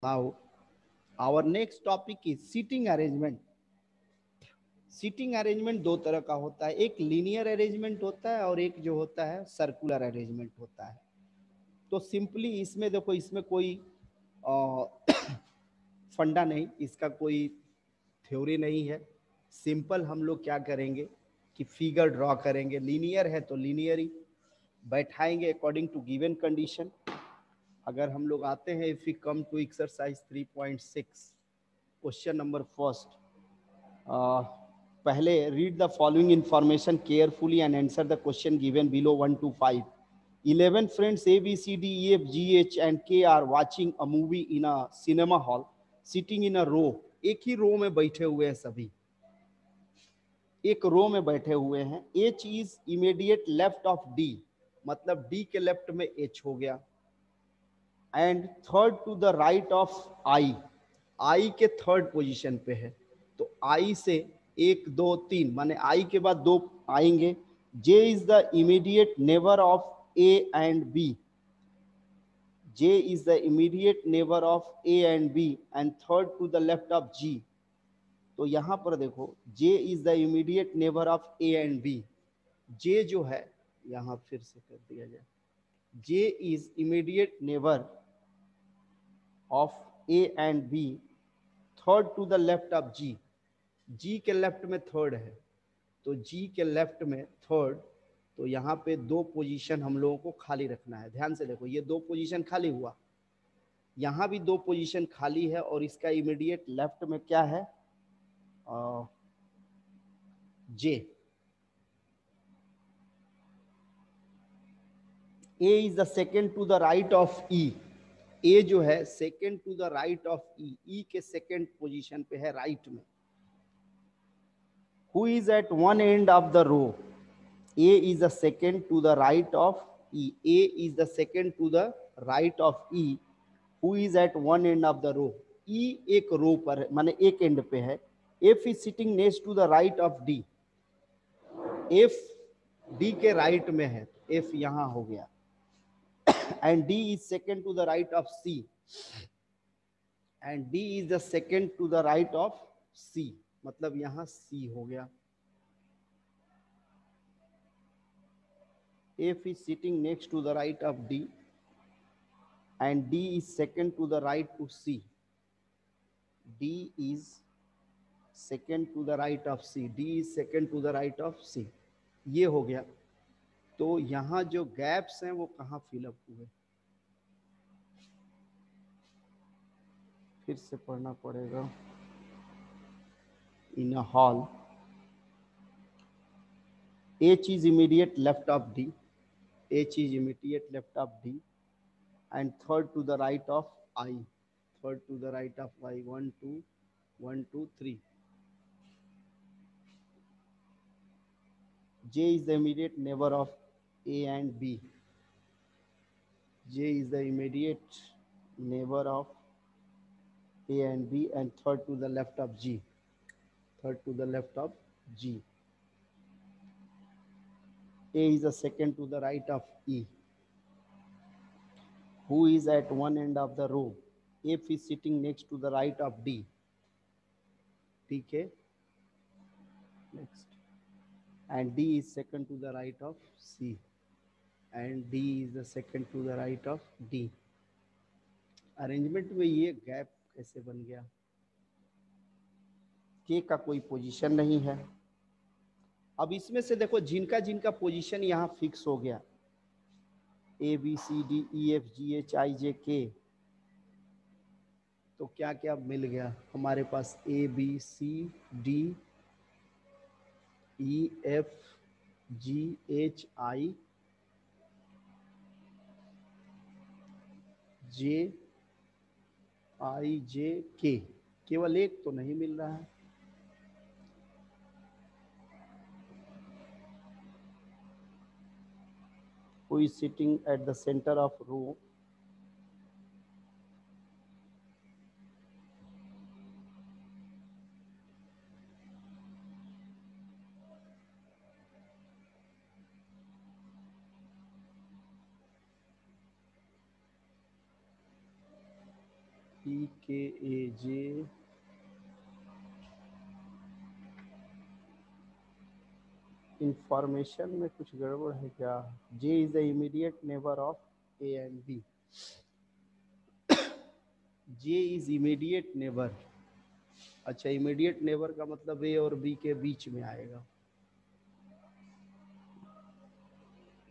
Now, our next topic is seating arrangement. Seating arrangement दो तरह का होता है, एक लीनियर अरेंजमेंट होता है और एक जो होता है सर्कुलर अरेंजमेंट होता है। तो सिंपली इसमें देखो, इसमें कोई फंडा नहीं, इसका कोई थ्योरी नहीं है। सिंपल हम लोग क्या करेंगे कि फिगर ड्रॉ करेंगे। लीनियर है तो लीनियर ही बैठाएंगे अकॉर्डिंग टू गिवन कंडीशन। अगर हम लोग आते हैं, if we come to exercise 3.6 question number first, पहले read the following information carefully and answer the question given below 1 to 5। 11 friends A, B, C, D, E, F, G, H and K are watching a movie in a cinema hall sitting in a row। एक ही रो में बैठे हुए हैं सभी, एक रो में बैठे हुए हैं। H is immediate left of D, मतलब D के लेफ्ट में H हो गया। And third to the right of I, I के थर्ड पोजीशन पे है। तो I से 1 2 3 माने I के बाद 2 आएंगे। J is the immediate neighbour of A and B, J is the immediate neighbor of A and B and third to the left of G। तो यहां पर देखो, J is the immediate neighbor of A and B। J जो है, यहां फिर से कर दिया जाए, J is immediate neighbor of A and B, third to the left of G। G के लेफ्ट में थर्ड है, तो G के लेफ्ट में थर्ड। तो यहाँ पे दो पोजीशन हम लोगों को खाली रखना है। ध्यान से देखो, ये दो पोजीशन खाली हुआ, यहाँ भी दो पोजीशन खाली है और इसका इमीडिएट लेफ्ट में क्या है, J। A is the second to the right of E। A जो है second to the right of E, E के सेकेंड पोजीशन पे है राइट में। Who is at one end of the row? A is the second to the right of E। A is the second to the right of E। Who is at one end of the row? E एक रो पर है, माने एक and पे है। F is sitting next to the right of D। F D के right में है, F यहां हो गया। And D is second to the right of C। And D is the second to the right of C, मतलब यहां C हो गया। F is sitting next to the right of D and D is second to the right to C। D is second to the right of C। D is second to the right of C। ये हो गया। तो यहाँ जो gaps हैं वो कहाँ fill up हुए, फिर से पढ़ना पड़ेगा। इन अ hall, H is immediate left of D। H is immediate left of D and third to the right of I। Third to the right of I, 1 2 1 2 3। J is the immediate neighbor of A and B। J is the immediate neighbor of A and B and third to the left of G। Third to the left of G। A is the second to the right of E। Who is at one end of the row? F is sitting next to the right of D। ठीक है, next। And D is second to the right of C and D is the second to the right of D। Arrangement में ये gap कैसे बन गया, K का कोई position नहीं है। अब इसमें से देखो, जिनका जिनका पोजीशन यहाँ फिक्स हो गया, A B C D E F G H I J K, तो क्या क्या मिल गया हमारे पास, A B C D E F G H I J I J K। केवल एक तो नहीं मिल रहा है। Who is sitting at the center of row? B के ए जे इंफॉर्मेशन में कुछ गड़बड़ है क्या? J is the immediate neighbour of A and B. J is immediate neighbour. अच्छा, इमीडिएट नेबर का मतलब ए और बी के बीच में आएगा।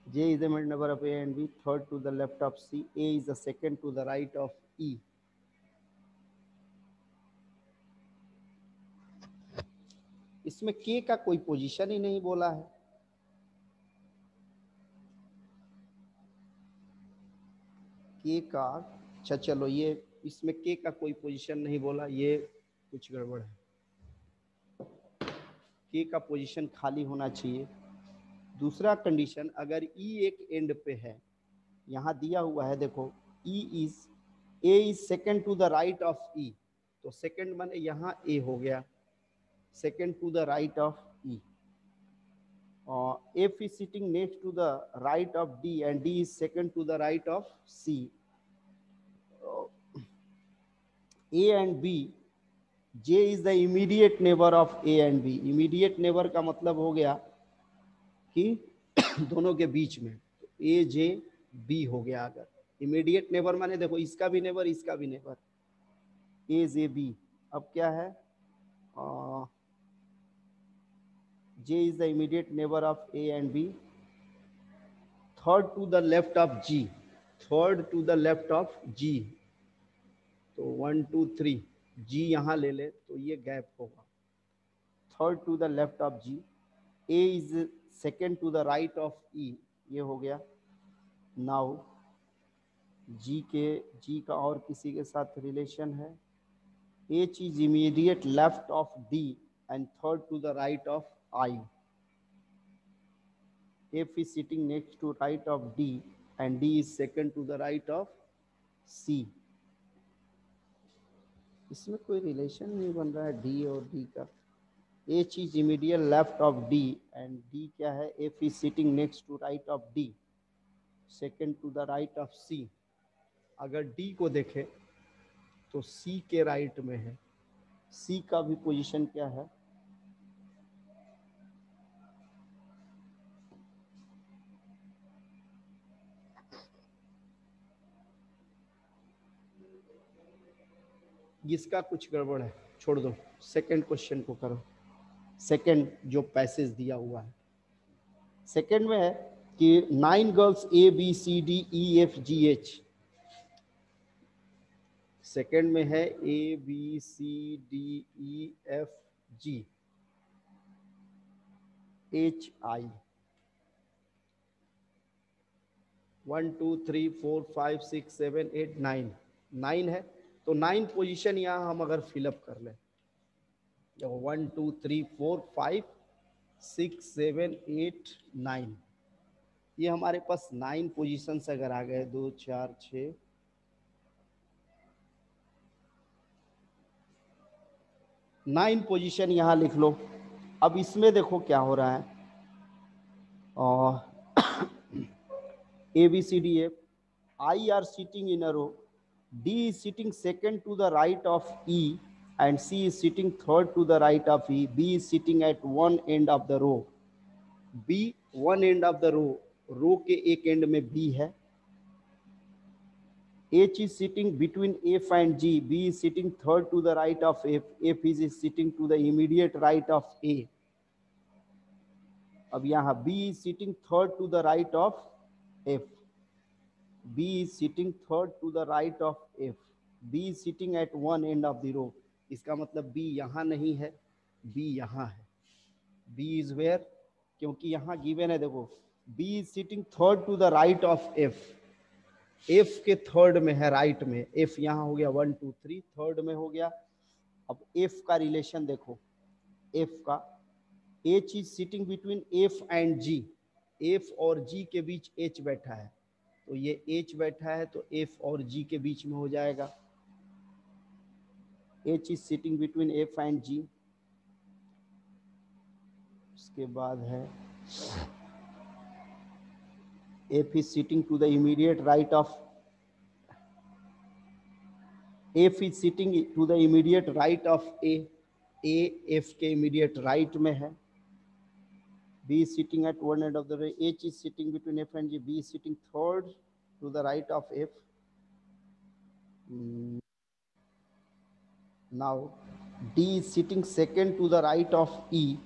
J is the immediate neighbour of A and B, third to the left of C, A is the second to the right of E. इसमें के का कोई पोजीशन ही नहीं बोला है। के का, अच्छा चलो, ये इसमें के का कोई पोजीशन नहीं बोला, ये कुछ गड़बड़ है। के का पोजीशन खाली होना चाहिए। दूसरा कंडीशन, अगर ई एक एंड पे है, यहाँ दिया हुआ है देखो, E is, A is second to the right of E, तो सेकेंड माने यहाँ ए हो गया, second to the right of E. F is sitting next to the right of D and D is second to the right of C. A and B, J is the immediate neighbor of A and B. Immediate neighbor का मतलब हो गया कि दोनों के बीच में, तो A J B हो गया। अगर immediate neighbor माने देखो, इसका भी नेबर इसका भी नेबर, A J B। अब क्या है, J is the immediate neighbor of A and B, third to the left of G, third to the left of G, तो 1 2 3, G यहाँ ले ले तो ये गैप होगा, third to the left of G, A is second to the right of E, ये हो गया। नाउ G का और किसी के साथ रिलेशन है, H is immediate left of D and third to the right of I. F is sitting next to right of D and D is second to the right of C. इसमें कोई relation नहीं बन रहा है D और D का। H is immediate left of D and D क्या है, F is sitting next to right of D, second to the right of C. अगर D को देखें तो C के राइट में है, C का भी पोजीशन क्या है, इसका कुछ गड़बड़ है, छोड़ दो, सेकंड क्वेश्चन को करो। सेकंड जो पैसेज दिया हुआ है, सेकंड में है कि 9 girls A B C D E F G H, second में है A B C D E F G H I, 1 2 3 4 5 6 7 8 9, 9 है, तो 9 पोजीशन यहाँ हम अगर फिलअप कर लें, 1 2 3 4 5 6 7 8 9, ये हमारे पास 9 पोजीशन अगर आ गए, 2 4 6, 9 पोजीशन यहाँ लिख लो। अब इसमें देखो क्या हो रहा है, और A B C D F, I are sitting in a row, D is sitting second to the right of E and C is sitting third to the right of E, B is sitting at one end of the row, B one end of the row, रो के एक and में B है, H is sitting between F and G, B is sitting third to the right of F, F is sitting to the immediate right of A. अब यहाँ B is sitting third to the right of F, B is sitting third to the right of F, B is sitting at one end of the row, इसका मतलब B यहाँ नहीं है, B यहाँ है, B is where, क्योंकि यहाँ given है देखो, B is sitting third to the right of F, F के थर्ड में है, राइट में, F यहाँ हो गया 1 2 3, थर्ड में हो गया। अब F का रिलेशन देखो, F का, H is sitting between F and G, F और G के बीच H बैठा है, तो ये H बैठा है तो F और G के बीच में हो जाएगा, H is sitting between F and G। उसके बाद है F is sitting to the immediate right of F is sitting to the immediate right of A. A F के immediate right में है. B is sitting at one end of the ray. H is sitting between F and G. B is sitting third to the right of F. Now D is sitting second to the right of E,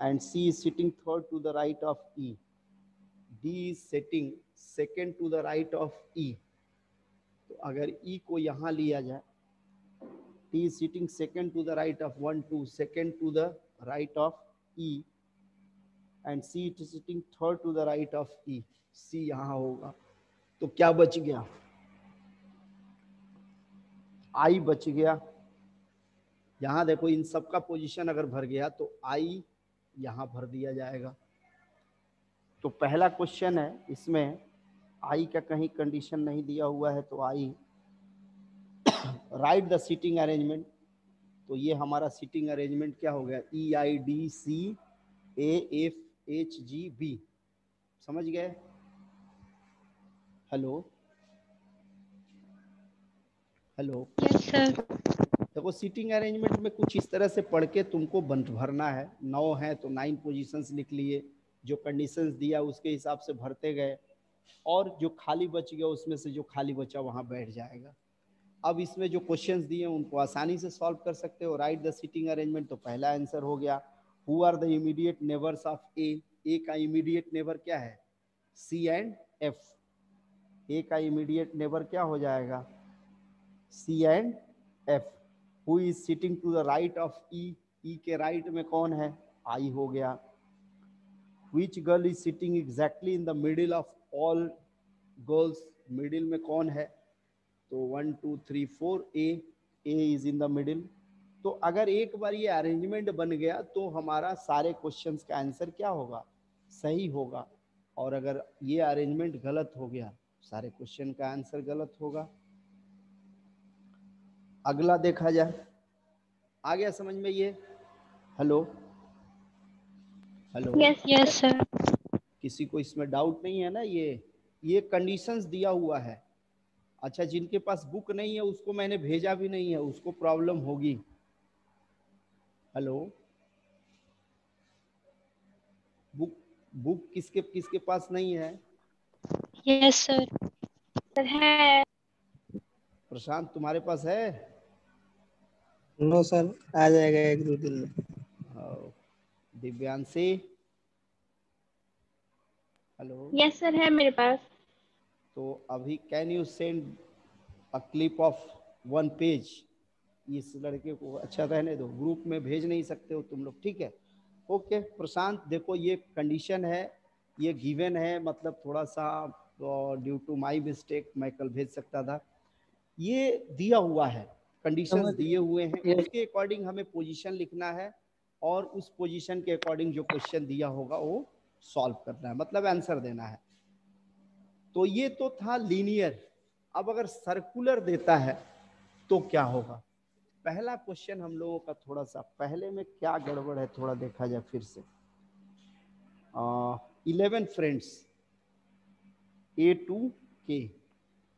and C is sitting third to the right of E. D is sitting second to the right of E. तो अगर E को यहाँ लिया जाए, T is sitting second to the right of 1, 2, second to the right of E, and C is sitting third to the right of E. C यहाँ होगा, तो क्या बच गया? I बच गया. यहाँ देखो इन सब का पोजीशन अगर भर गया तो I यहाँ भर दिया जाएगा. तो पहला क्वेश्चन है, इसमें I का कहीं कंडीशन नहीं दिया हुआ है, तो I write the seating arrangement. तो ये हमारा सीटिंग अरेंजमेंट क्या हो गया? EIDCAFHGB. समझ गए? Hello hello. Yes sir. देखो सीटिंग अरेंजमेंट में कुछ इस तरह से पढ़ के तुमको भरना है. 9 है तो 9 पोजीशंस लिख लिए, जो कंडीशंस दिया उसके हिसाब से भरते गए, और जो खाली बच गया उसमें से जो खाली बचा वहाँ बैठ जाएगा. अब इसमें जो क्वेश्चंस दिए उनको आसानी से सॉल्व कर सकते हो. राइट द सीटिंग अरेंजमेंट, तो पहला आंसर हो गया. Who are the immediate neighbours of A? A का इमीडिएट नेबर क्या है? सी एंड एफ. ए का इमीडिएट नेबर क्या हो जाएगा? C and F. Who is sitting to the right of E? E के राइट में कौन है? आई हो गया. Which girl is sitting exactly in the middle of all girls? Middle में कौन है? तो 1 2 3 4 A is in the middle. तो अगर एक बार ये अरेंजमेंट बन गया तो हमारा सारे क्वेश्चंस का आंसर क्या होगा? सही होगा. और अगर ये अरेंजमेंट गलत हो गया, सारे क्वेश्चन का आंसर गलत होगा. अगला देखा जाए. आ गया समझ में ये? Hello hello. Yes yes sir. किसी को इसमें डाउट नहीं है ना? ये कंडीशंस दिया हुआ है. अच्छा, जिनके पास बुक नहीं है उसको मैंने भेजा भी नहीं है, उसको प्रॉब्लम होगी. हेलो. बुक किसके किसके पास नहीं है? Yes sir. सर है. प्रशांत तुम्हारे पास है? नो सर, आ जाएगा 1-2 दिन में. दिव्यांशी. हेलो. यस सर, है मेरे पास. तो अभी can you send a clip of 1 page? इस लड़के को अच्छा रहने दो, ग्रुप में भेज नहीं सकते हो तुम लोग, ठीक है? ओके. प्रशांत देखो ये कंडीशन है, ये गिवन है, मतलब थोड़ा सा ड्यू टू माय मिस्टेक मैं कल भेज सकता था. ये दिया हुआ है, कंडीशंस दिए हुए हैं, उसके अकॉर्डिंग हमें पोजीशन लिखना है, और उस पोजीशन के अकॉर्डिंग जो क्वेश्चन दिया होगा वो सॉल्व करना है, मतलब आंसर देना है. तो ये तो था लीनियर. अब अगर सर्कुलर देता है तो क्या होगा? पहला क्वेश्चन हम लोगों का थोड़ा सा पहले में क्या गड़बड़ है थोड़ा देखा जाए फिर से. 11 friends A to K,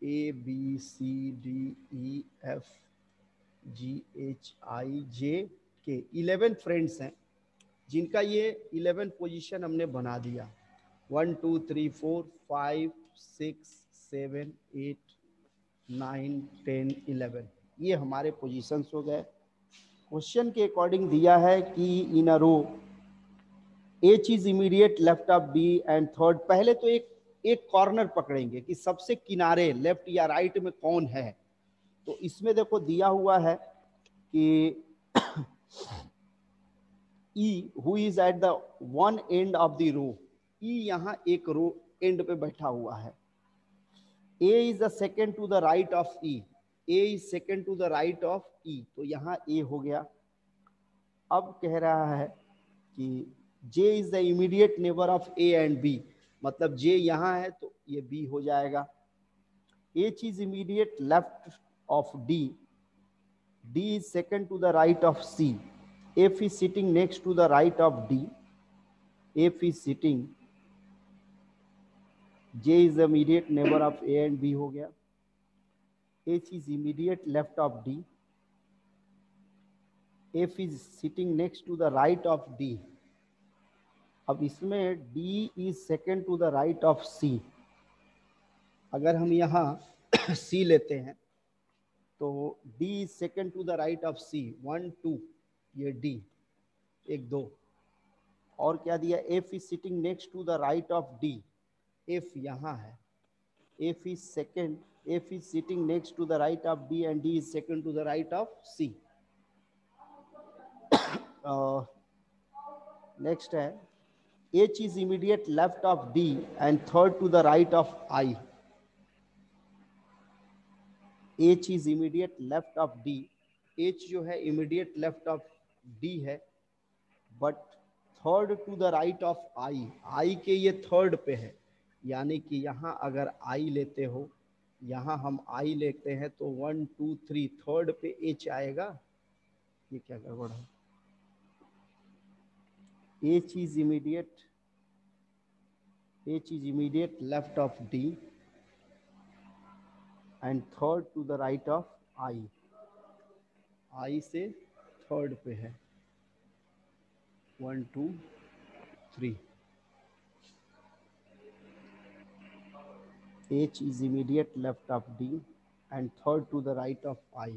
A B C D E F G H I J K, 11 friends हैं जिनका ये 11 पोजीशन हमने बना दिया. 1 2 3 4 5 6 7 8 9 10 11, ये हमारे पोजीशंस हो गए. क्वेश्चन के अकॉर्डिंग दिया है कि इन अ रो H is immediate left of B and third. पहले तो एक कॉर्नर पकड़ेंगे कि सबसे किनारे लेफ्ट या राइट में कौन है. तो इसमें देखो दिया हुआ है कि E who is at the one end of the row. E यहाँ एक रो एंड पे बैठा हुआ है. A is the second to the right of E. A is second to the right of E. तो यहाँ A हो गया. अब कह रहा है कि J is the immediate neighbor of A and B. मतलब J यहाँ है तो ये B हो जाएगा. H is immediate left of D. D is second to the right of C. F is sitting next to the right of D. F is sitting. J is the immediate neighbor of A and B हो गया. H is immediate left of D. F is sitting next to the right of D. अब इसमें D is second to the right of C. अगर हम यहाँ C लेते हैं तो D is second to the right of C. 1 2 ये D 1 2. और क्या दिया? F is sitting next to the right of D. F यहाँ है. F is second. F is sitting next to the right of D and D is second to the right of C. Next है H is immediate left of D and third to the right of I. H is immediate left of D. H जो है immediate left of D है, but third to the right of I. I के ये third पे है, यानी कि यहाँ अगर I लेते हो, यहाँ हम I लेते हैं तो 1 2 3 थर्ड पे H आएगा. ये क्या गड़बड़ है? H is immediate left of D and third to the right of I. I से third पे है. 1 2 3. H is immediate left of D and third to the right of I.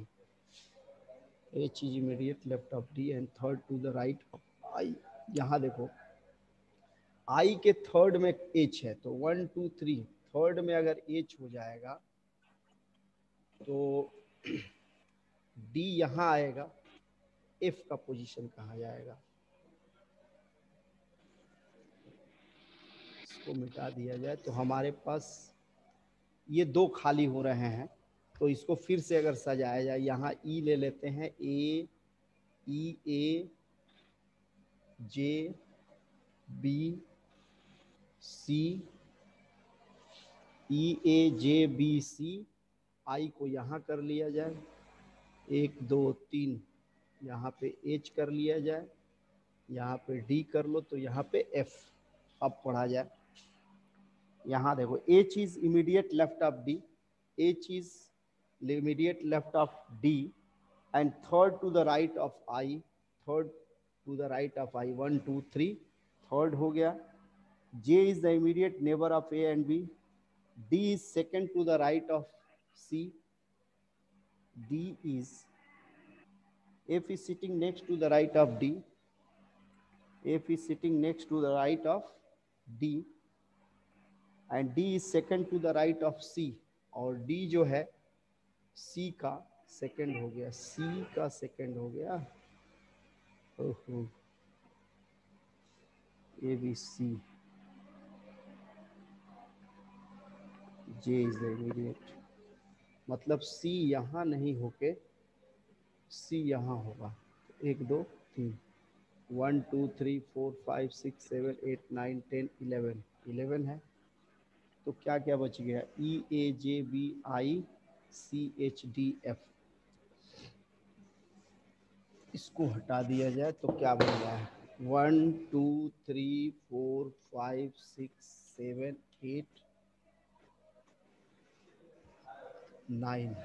H is immediate left of D and third to the right of I. यहाँ देखो I के third में H है तो 1 2 3 third में अगर H हो जाएगा तो D यहाँ आएगा. F का पोजीशन कहाँ जाएगा? इसको मिटा दिया जाए तो हमारे पास ये 2 खाली हो रहे हैं. तो इसको फिर से अगर सजाया जाए, यहाँ E ले लेते हैं. A E A J B C E A J B C. I को यहाँ कर लिया जाए. 1 2 3 यहाँ पे H कर लिया जाए, यहाँ पे D कर लो तो यहाँ पे F. अब पढ़ा जाए. यहाँ देखो H is immediate left of D. H is immediate left of D and third to the right of I. Third to the right of I. 1 2 3 third हो गया. J is the immediate neighbor of A and B. D is second to the right of C. D is F is sitting next to the right of D. F is sitting next to the right of D and D is second to the right of C. और D जो है C का second हो गया. C का second हो गया. ओहो A B C. J is the immediate. मतलब C यहाँ नहीं होके C यहाँ होगा. 1 2 3 1 2 3 4 5 6 7 8 9 10 11 11 है. तो क्या क्या बच गया? E A J B I C H D F. इसको हटा दिया जाए तो क्या बन रहा है? 1 2 3 4 5 6 7 8 9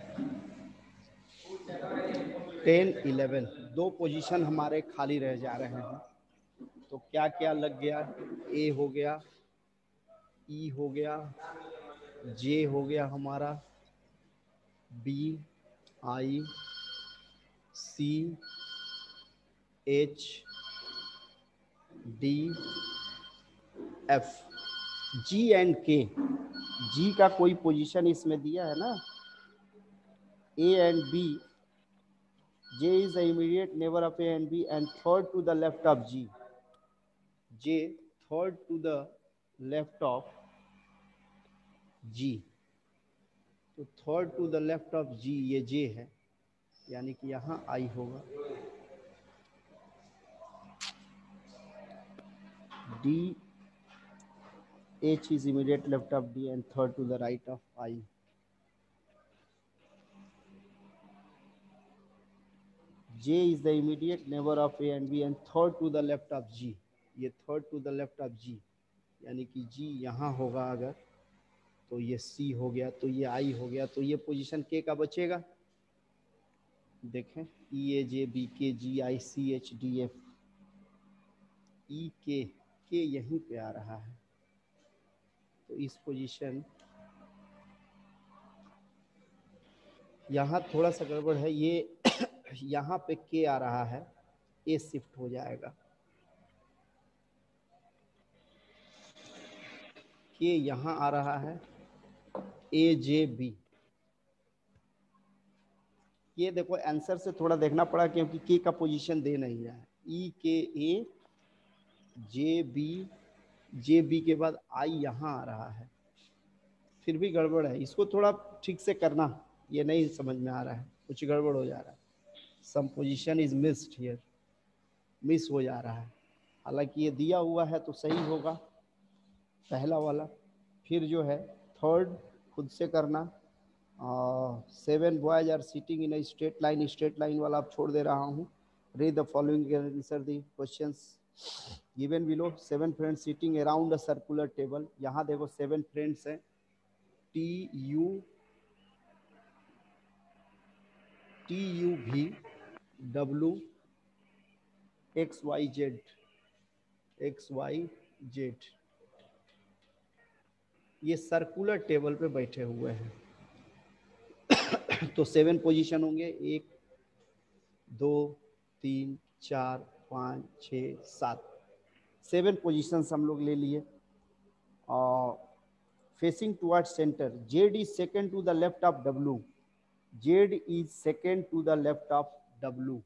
10 11. 2 पोजीशन हमारे खाली रह जा रहे हैं. तो क्या क्या लग गया? A हो गया, E हो गया, J हो गया हमारा, B I C H D F. G and K. G का कोई पोजीशन इसमें दिया है ना? A and B. J is the immediate neighbor of A and B and third to the left of G. J third to the left of G. तो third to the left of G ये J है, यानी कि यहाँ I होगा. D H is immediate left of D and third to the right of I. J is the immediate neighbor of A and B and third to the left of G. ये third to the left of G, यानी कि G यहाँ होगा अगर तो ये सी हो गया, तो ये आई हो गया, तो ये पोजीशन के का बचेगा। देखें ई ए जे बी के जी आई सी एच डी एफ, ई के यहीं पे आ रहा है, तो इस पोजीशन यहाँ थोड़ा सा गड़बड़ है, ये यहाँ पे के आ रहा है, ए शिफ्ट हो जाएगा, के यहाँ आ रहा है, ए जे बी। ये देखो आंसर से थोड़ा देखना पड़ा क्योंकि के का पोजीशन दे नहीं रहा है, ई के ए जे बी के बाद आई यहाँ आ रहा है, फिर भी गड़बड़ है, इसको थोड़ा ठीक से करना, ये नहीं समझ में आ रहा है, कुछ गड़बड़ हो जा रहा है, some position is missed here, miss हो जा रहा है, हालांकि ये दिया हुआ है तो सही होगा पहला वाला। फिर जो है थर्ड खुद से करना, 7 boys are sitting in straight line वाला आप छोड़ दे रहा हूँ। Read the following answer the questions given below. 7 friends sitting around a circular table, यहाँ देखो 7 फ्रेंड्स हैं, TU V W XYZ, ये सर्कुलर टेबल पे बैठे हुए हैं। तो 7 पोजीशन होंगे, 1 2 3 4 5 6 7, 7 पोजीशंस हम लोग ले लिए। और facing toward centre, Z is second to the left of W, Z is second to the left of W,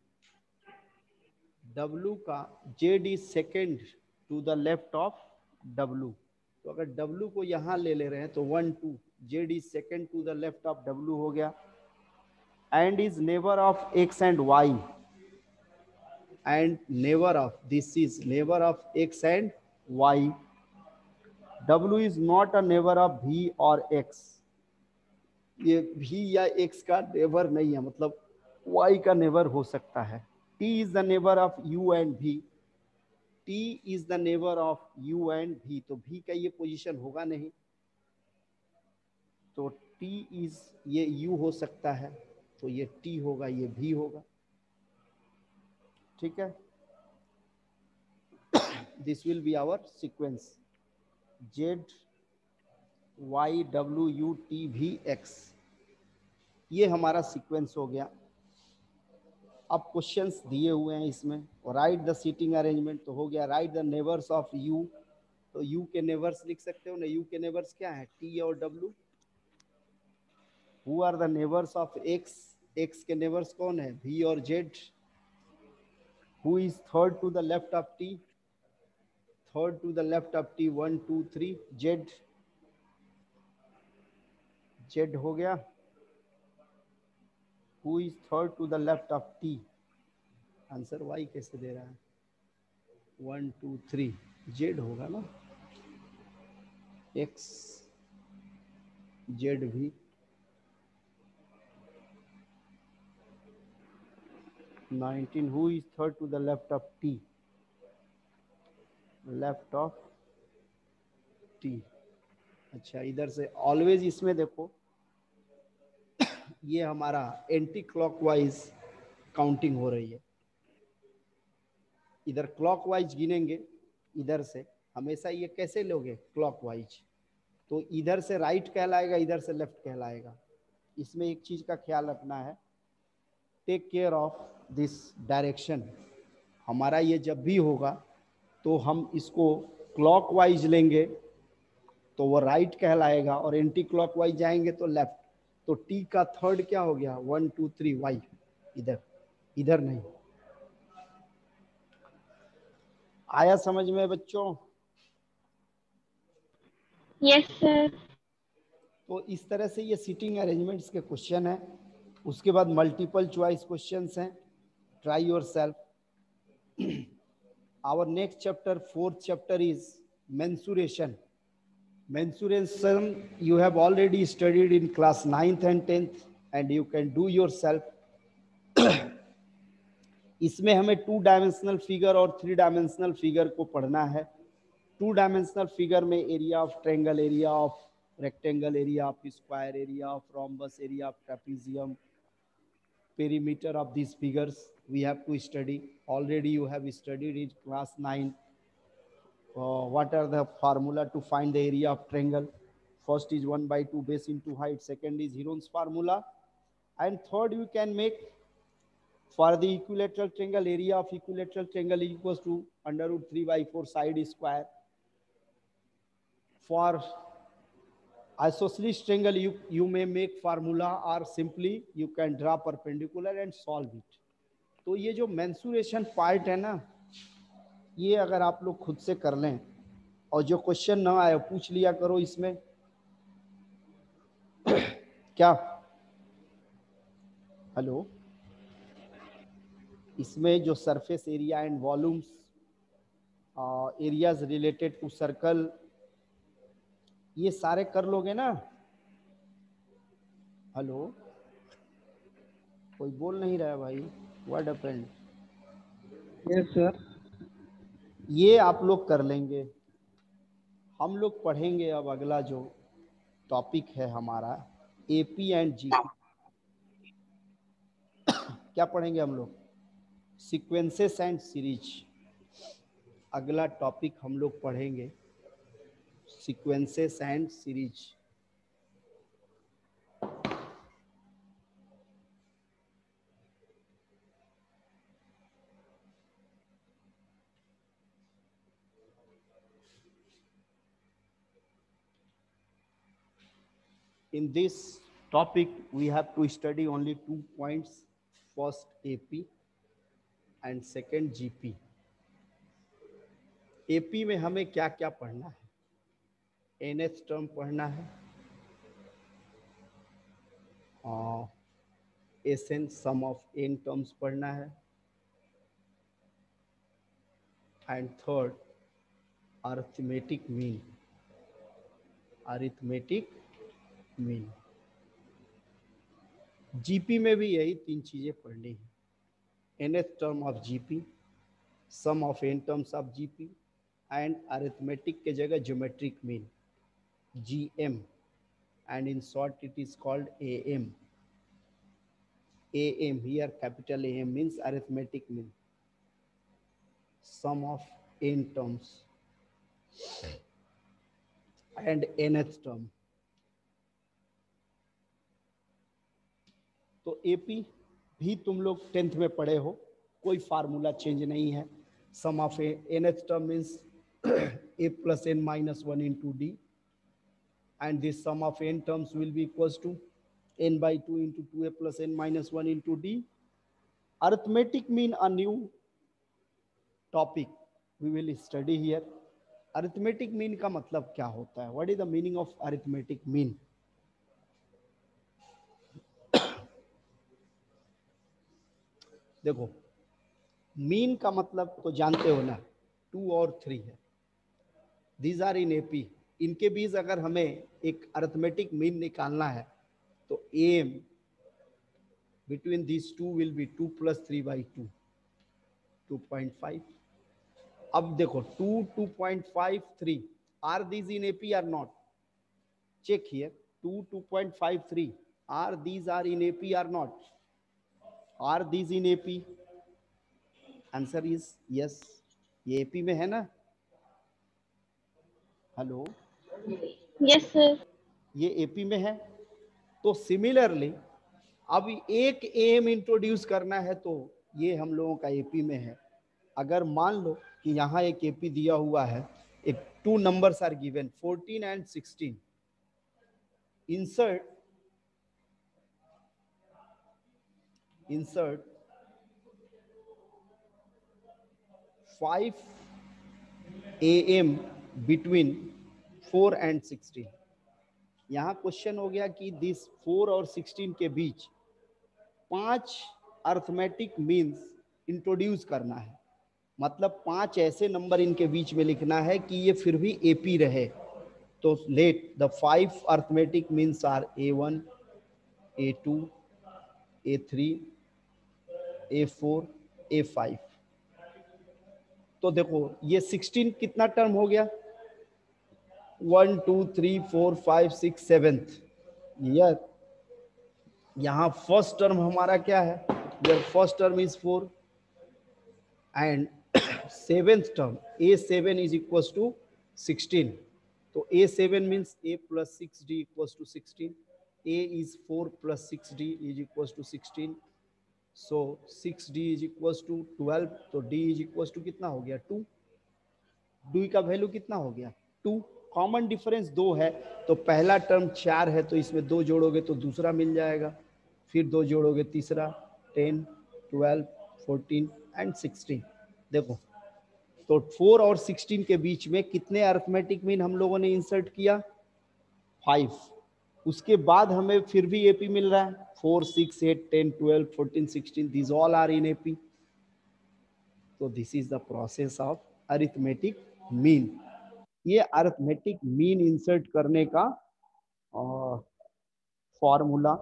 W का Z is second to the left of W. तो अगर डब्लू को यहाँ ले रहे हैं तो 1 2, Z is second to the left of W हो गया। And is neighbour of X and Y, and neighbour of, this is neighbour of X and Y. W is not a neighbor of V और X, ये V या X का neighbour नहीं है, मतलब Y का नेबर हो सकता है। T is the neighbor of U and V, T is the neighbor of U and V, तो V का ये पोजीशन होगा नहीं, तो T is, ये U हो सकता है, तो ये T होगा, ये V होगा, ठीक है। This will be our sequence, Z Y W U T V X, ये हमारा सीक्वेंस हो गया। अब क्वेश्चंस दिए हुए हैं इसमें, और राइट द सीटिंग अरेंजमेंट तो हो गया। Right the neighbours of you, तो यू के नेबर्स लिख सकते हो ना, यू के नेबर्स क्या है, टी और W. Who are the neighbours of X, X के नेबर्स कौन है, वी और Z. Who is third to the left of T, third to the left of T 1 2 3, Z, Z हो गया। Who is third to the left of T, answer Y कैसे दे रहा है, 1 2 3, Z होगा ना, X Z भी, 19, who is third to the left of T, left of T। अच्छा इधर से ऑलवेज इसमें देखो ये हमारा एंटी क्लॉकवाइज काउंटिंग हो रही है, इधर क्लॉकवाइज गिनेंगे, इधर से हमेशा ये कैसे लोगे क्लॉकवाइज, तो इधर से राइट कहलाएगा, इधर से लेफ्ट कहलाएगा। इसमें एक चीज का ख्याल रखना है, take care of this direction, हमारा ये जब भी होगा तो हम इसको क्लॉकवाइज लेंगे तो वो राइट कहलाएगा, और एंटी क्लॉकवाइज जाएंगे तो लेफ्ट। तो टी का थर्ड क्या हो गया, 1 2 3 वाई, इधर, इधर नहीं। आया समझ में बच्चों? Yes sir. तो इस तरह से ये सीटिंग अरेंजमेंट्स के क्वेश्चन है। उसके बाद मल्टीपल चॉइस क्वेश्चंस हैं, try yourself. Our next chapter, fourth chapter is mensuration. Mensuration you have already studied in class 9th and 10th and you can do yourself। इसमें हमें 2 डायमेंशनल फिगर और 3 dimensional figure को पढ़ना है। 2 dimensional figure में area of triangle, area of rectangle area of square area of rhombus area of trapezium, perimeter of these figures we have to study. Already you have studied in class 9. What are the formula to find the area of triangle? First is 1/2 base into height, second is Heron's formula, and third you can make for the equilateral triangle, area of equilateral triangle is equals to under root 3/4 side square. For isosceles triangle, you may make formula or simply you can draw perpendicular and solve it. तो ये जो mensuration part है ना, ये अगर आप लोग खुद से कर लें और जो क्वेश्चन ना आए पूछ लिया करो इसमें क्या, हेलो, इसमें जो surface area and volumes areas related to circle, ये सारे कर लोगे ना? हेलो, कोई बोल नहीं रहा है भाई, व्हाट हैपेंड? Yes sir. ये आप लोग कर लेंगे। हम लोग पढ़ेंगे अब अगला जो टॉपिक है हमारा एपी एंड जीपी। क्या पढ़ेंगे हम लोग? Sequences and series. अगला टॉपिक हम लोग पढ़ेंगे sequences and series. In this topic we have to study only 2 points, first AP and second GP. AP में हमें क्या क्या पढ़ना है? NH टर्म पढ़ना है, SN sum of N terms पढ़ना है, and third arithmetic mean. Arithmetic mean. GP में भी यही 3 चीजें पढ़नी है, nth term of GP, sum of n terms of GP and arithmetic के जगह geometric mean GM, and in short it is called AM. AM here, capital AM means arithmetic mean, sum of n terms and nth term. तो AP भी तुम लोग 10th में पढ़े हो, कोई फार्मूला चेंज नहीं है। Sum of nth term means a plus n minus 1 into d, and this sum of n terms will be equals to n by 2 into 2a plus n minus 1 into d. Arithmetic mean a new topic we will study here. Arithmetic mean का मतलब क्या होता है? What is the meaning of arithmetic mean? देखो, mean का मतलब तो जानते हो ना, 2 और 3 है। These are in AP. इनके बीच अगर हमें एक अरिथमेटिक मीन निकालना है तो AM between these two will be 2 plus 3 by 2, 2.5. अब देखो 2, 2.5, 3, are these in AP or not? Check here, 2, 2.5, 3, are these are in AP or not? Are these in AP? Answer is yes. ये AP में है ना? Hello, Yes, sir. ये AP में है। तो सिमिलरली अब एक AM इंट्रोड्यूस करना है तो ये हम लोगों का AP में है। अगर मान लो कि यहाँ एक AP दिया हुआ है, एक 2 numbers are given 14 and 16, insert 5 AM between 4 and 16। यहाँ क्वेश्चन हो गया कि दिस 4 और 16 के बीच 5 अरिथमेटिक मीन्स इंट्रोड्यूस करना है, मतलब 5 ऐसे नंबर इनके बीच में लिखना है कि ये फिर भी AP रहे। तो let the 5 arithmetic means are A1, A2, A3, A4, A5। तो देखो ये 16 कितना टर्म हो गया? 1 2 3 4 5 6 7th ईयर। यहाँ फर्स्ट टर्म हमारा क्या है? Your first term is 4 and seventh term A7 is equals to 16. So A7 means A plus 6D equals to 16. A is 4 plus 6D is equals to 16. So 6D is equals to 12. तो D is equals to कितना हो गया? 2. D का value कितना हो गया? 2. Common difference 2 है, तो पहला टर्म 4 है, तो इसमें 2 जोड़ोगे तो दूसरा मिल जाएगा, फिर 2 जोड़ोगे तीसरा, 10 12 14 एंड 16। देखो, तो 4 और 16 के बीच में कितने अरिथमेटिक मीन हम लोगों ने इंसर्ट किया? 5। उसके बाद हमें फिर भी एपी मिल रहा है, 4 6 8 10 12 14 16, this all are in AP. तो this is the process of arithmetic mean. ये अरिथमेटिक मीन इंसर्ट करने का फॉर्मूला।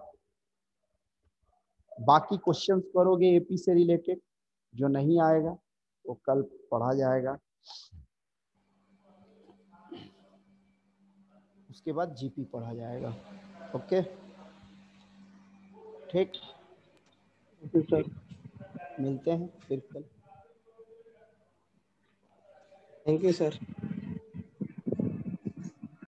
बाकी क्वेश्चंस करोगे एपी से रिलेटेड, जो नहीं आएगा वो कल पढ़ा जाएगा। उसके बाद जीपी पढ़ा जाएगा। ओके, ठीक, सर। मिलते हैं फिर कल। Thank you sir.